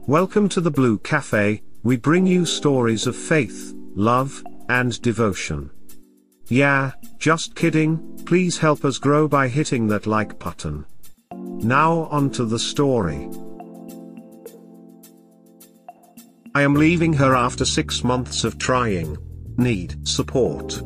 Welcome to the Blue Cafe. We bring you stories of faith, love, and devotion. Yeah, just kidding, please help us grow by hitting that like button. Now on to the story. I am leaving her after 6 months of trying. Need support.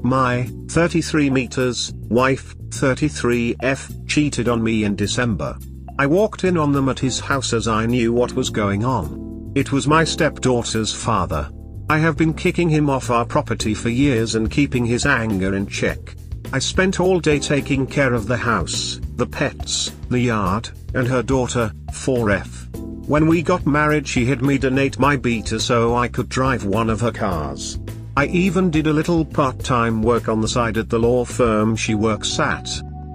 My 33 meters wife, 33F, cheated on me in December. I walked in on them at his house as I knew what was going on. It was my stepdaughter's father. I have been kicking him off our property for years and keeping his anger in check. I spent all day taking care of the house, the pets, the yard, and her daughter, 4F. When we got married, she had me donate my beater so I could drive one of her cars. I even did a little part-time work on the side at the law firm she works at.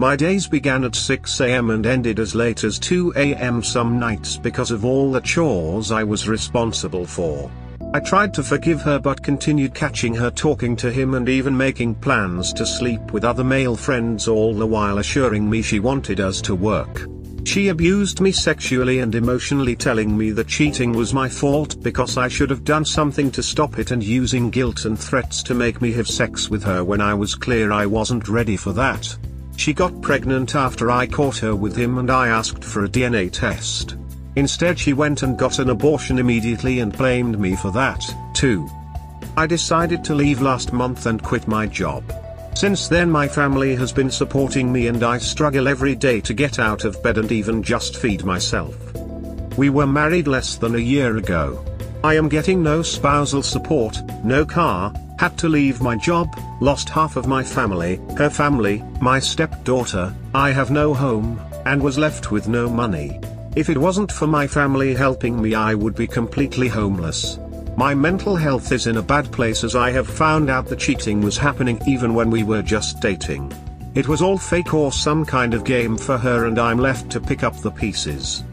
My days began at 6 a.m. and ended as late as 2 a.m. some nights because of all the chores I was responsible for. I tried to forgive her but continued catching her talking to him and even making plans to sleep with other male friends, all the while assuring me she wanted us to work. She abused me sexually and emotionally, telling me that cheating was my fault because I should have done something to stop it, and using guilt and threats to make me have sex with her when I was clear I wasn't ready for that. She got pregnant after I caught her with him and I asked for a DNA test. Instead, she went and got an abortion immediately and blamed me for that, too. I decided to leave last month and quit my job. Since then my family has been supporting me and I struggle every day to get out of bed and even just feed myself. We were married less than a year ago. I am getting no spousal support, no car, had to leave my job, lost half of my family, her family, my stepdaughter, I have no home, and was left with no money. If it wasn't for my family helping me, I would be completely homeless. My mental health is in a bad place as I have found out the cheating was happening even when we were just dating. It was all fake or some kind of game for her and I'm left to pick up the pieces.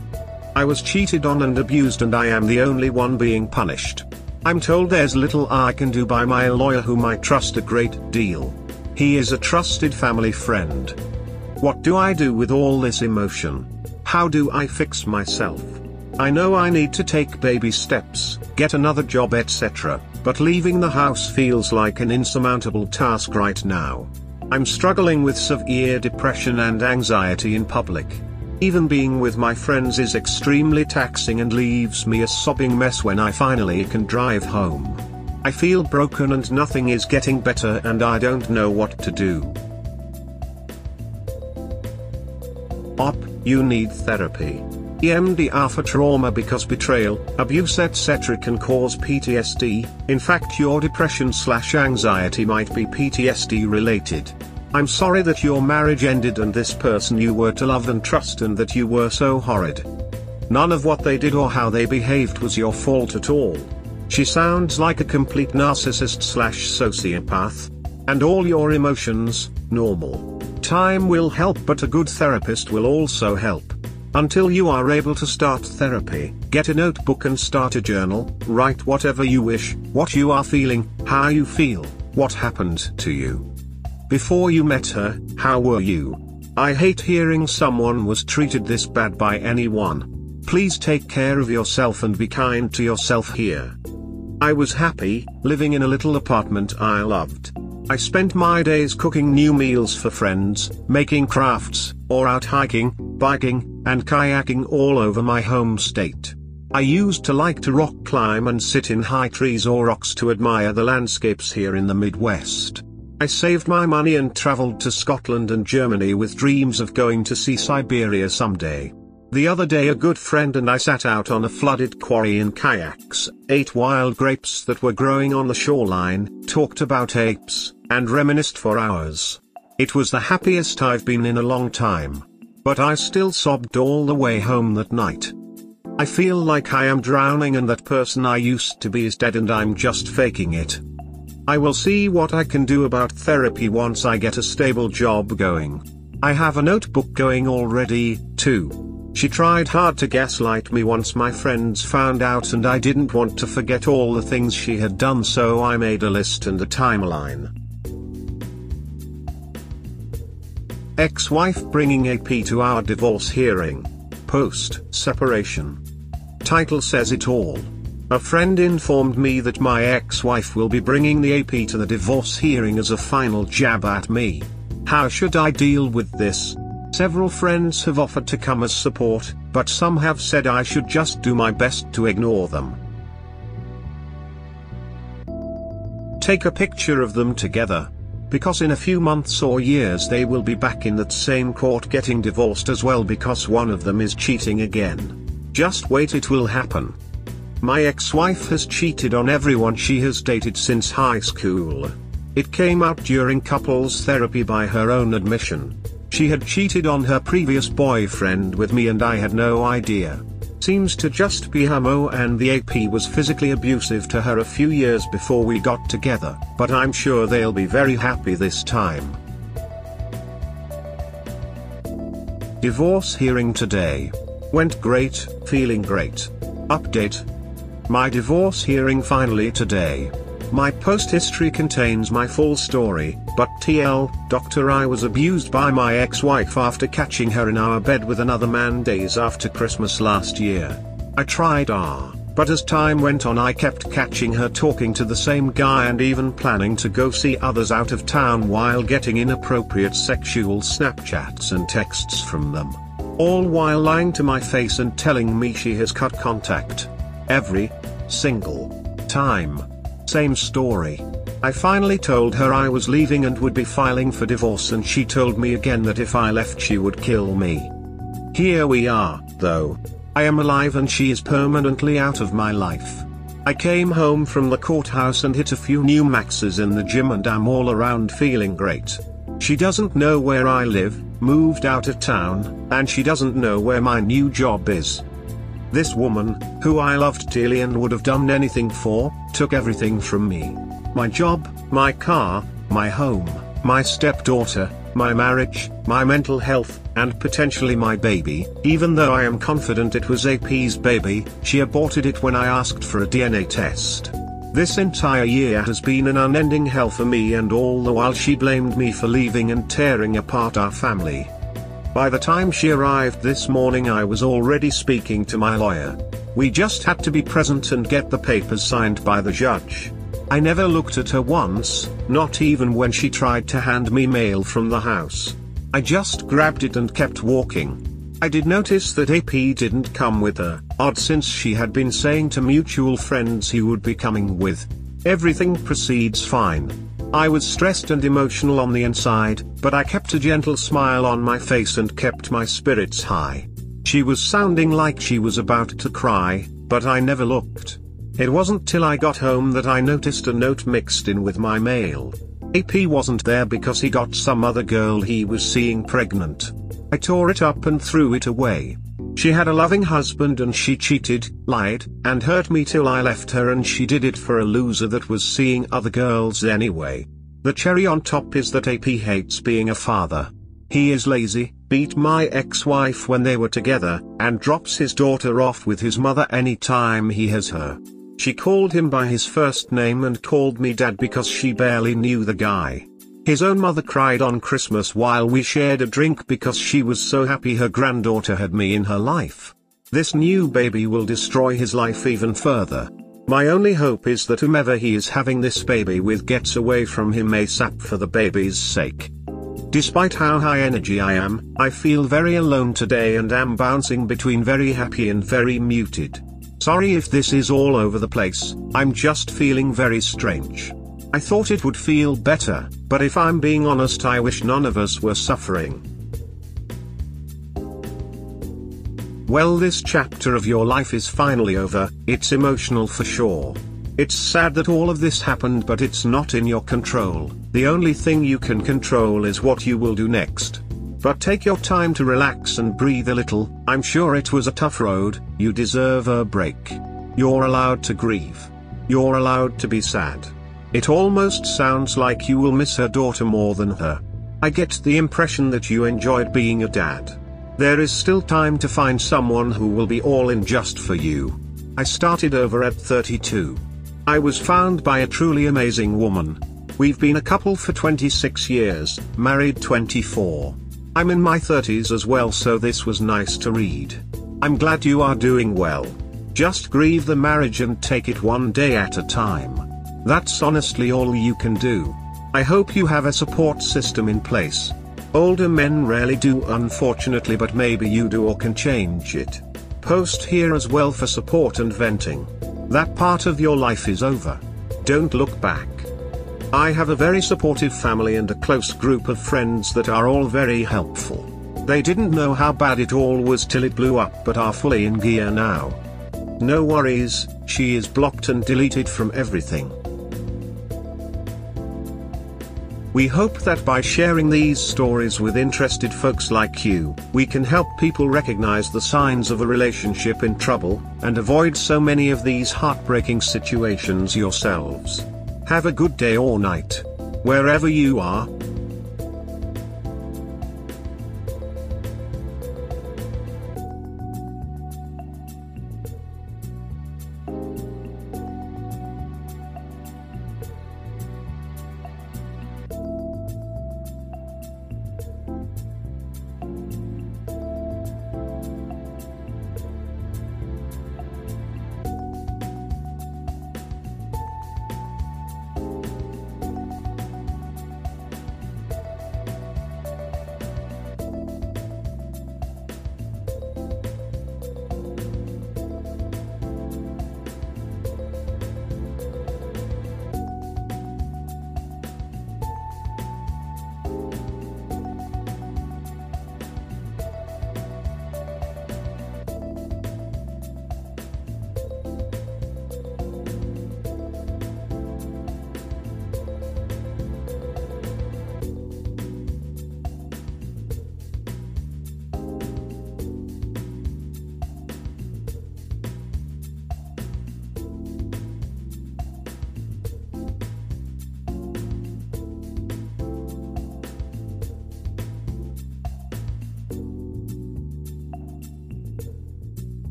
I was cheated on and abused and I am the only one being punished. I'm told there's little I can do by my lawyer, whom I trust a great deal. He is a trusted family friend. What do I do with all this emotion? How do I fix myself? I know I need to take baby steps, get another job, etc., but leaving the house feels like an insurmountable task right now. I'm struggling with severe depression and anxiety in public. Even being with my friends is extremely taxing and leaves me a sobbing mess when I finally can drive home. I feel broken and nothing is getting better and I don't know what to do. You need therapy. EMDR for trauma, because betrayal, abuse etc. can cause PTSD. In fact, your depression/anxiety might be PTSD related. I'm sorry that your marriage ended and this person you were to love and trust and that you were so horrid. None of what they did or how they behaved was your fault at all. She sounds like a complete narcissist/sociopath. And all your emotions, normal. Time will help, but a good therapist will also help. Until you are able to start therapy, get a notebook and start a journal, write whatever you wish, what you are feeling, how you feel, what happened to you. Before you met her, how were you? I hate hearing someone was treated this bad by anyone. Please take care of yourself and be kind to yourself here. I was happy, living in a little apartment I loved. I spent my days cooking new meals for friends, making crafts, or out hiking, biking, and kayaking all over my home state. I used to like to rock climb and sit in high trees or rocks to admire the landscapes here in the Midwest. I saved my money and traveled to Scotland and Germany with dreams of going to see Siberia someday. The other day a good friend and I sat out on a flooded quarry in kayaks, ate wild grapes that were growing on the shoreline, talked about apes, and reminisced for hours. It was the happiest I've been in a long time. But I still sobbed all the way home that night. I feel like I am drowning and that person I used to be is dead and I'm just faking it. I will see what I can do about therapy once I get a stable job going. I have a notebook going already, too. She tried hard to gaslight me once my friends found out and I didn't want to forget all the things she had done, so I made a list and a timeline. Ex-wife bringing AP to our divorce hearing. Post-separation. Title says it all. A friend informed me that my ex-wife will be bringing the AP to the divorce hearing as a final jab at me. How should I deal with this? Several friends have offered to come as support, but some have said I should just do my best to ignore them. Take a picture of them together. Because in a few months or years they will be back in that same court getting divorced as well because one of them is cheating again. Just wait, it will happen. My ex-wife has cheated on everyone she has dated since high school. It came out during couples therapy by her own admission. She had cheated on her previous boyfriend with me and I had no idea. Seems to just be her mo, and the AP was physically abusive to her a few years before we got together, but I'm sure they'll be very happy this time. Divorce hearing today. Went great, feeling great. Update. My divorce hearing finally today. My post history contains my full story, but Doctor, I was abused by my ex-wife after catching her in our bed with another man days after Christmas last year. I tried but as time went on I kept catching her talking to the same guy and even planning to go see others out of town while getting inappropriate sexual Snapchats and texts from them. All while lying to my face and telling me she has cut contact. Every single time. Same story. I finally told her I was leaving and would be filing for divorce, and she told me again that if I left she would kill me. Here we are, though. I am alive and she is permanently out of my life. I came home from the courthouse and hit a few new maxes in the gym and I'm all around feeling great. She doesn't know where I live, moved out of town, and she doesn't know where my new job is. This woman, who I loved dearly and would have done anything for, took everything from me. My job, my car, my home, my stepdaughter, my marriage, my mental health, and potentially my baby. Even though I am confident it was AP's baby, she aborted it when I asked for a DNA test. This entire year has been an unending hell for me, and all the while she blamed me for leaving and tearing apart our family. By the time she arrived this morning I was already speaking to my lawyer. We just had to be present and get the papers signed by the judge. I never looked at her once, not even when she tried to hand me mail from the house. I just grabbed it and kept walking. I did notice that AP didn't come with her, odd since she had been saying to mutual friends he would be coming with. Everything proceeds fine. I was stressed and emotional on the inside, but I kept a gentle smile on my face and kept my spirits high. She was sounding like she was about to cry, but I never looked. It wasn't till I got home that I noticed a note mixed in with my mail. AP wasn't there because he got some other girl he was seeing pregnant. I tore it up and threw it away. She had a loving husband and she cheated, lied, and hurt me till I left her, and she did it for a loser that was seeing other girls anyway. The cherry on top is that AP hates being a father. He is lazy, beat my ex-wife when they were together, and drops his daughter off with his mother anytime he has her. She called him by his first name and called me dad because she barely knew the guy. His own mother cried on Christmas while we shared a drink because she was so happy her granddaughter had me in her life. This new baby will destroy his life even further. My only hope is that whomever he is having this baby with gets away from him ASAP for the baby's sake. Despite how high energy I am, I feel very alone today and am bouncing between very happy and very muted. Sorry if this is all over the place, I'm just feeling very strange. I thought it would feel better, but if I'm being honest I wish none of us were suffering. Well, this chapter of your life is finally over. It's emotional for sure. It's sad that all of this happened, but it's not in your control. The only thing you can control is what you will do next. But take your time to relax and breathe a little. I'm sure it was a tough road. You deserve a break. You're allowed to grieve. You're allowed to be sad. It almost sounds like you will miss her daughter more than her. I get the impression that you enjoyed being a dad. There is still time to find someone who will be all in just for you. I started over at 32. I was found by a truly amazing woman. We've been a couple for 26 years, married 24. I'm in my 30s as well, so this was nice to read. I'm glad you are doing well. Just grieve the marriage and take it one day at a time. That's honestly all you can do. I hope you have a support system in place. Older men rarely do, unfortunately, but maybe you do or can change it. Post here as well for support and venting. That part of your life is over. Don't look back. I have a very supportive family and a close group of friends that are all very helpful. They didn't know how bad it all was till it blew up, but are fully in gear now. No worries, she is blocked and deleted from everything. We hope that by sharing these stories with interested folks like you, we can help people recognize the signs of a relationship in trouble, and avoid so many of these heartbreaking situations yourselves. Have a good day or night, wherever you are.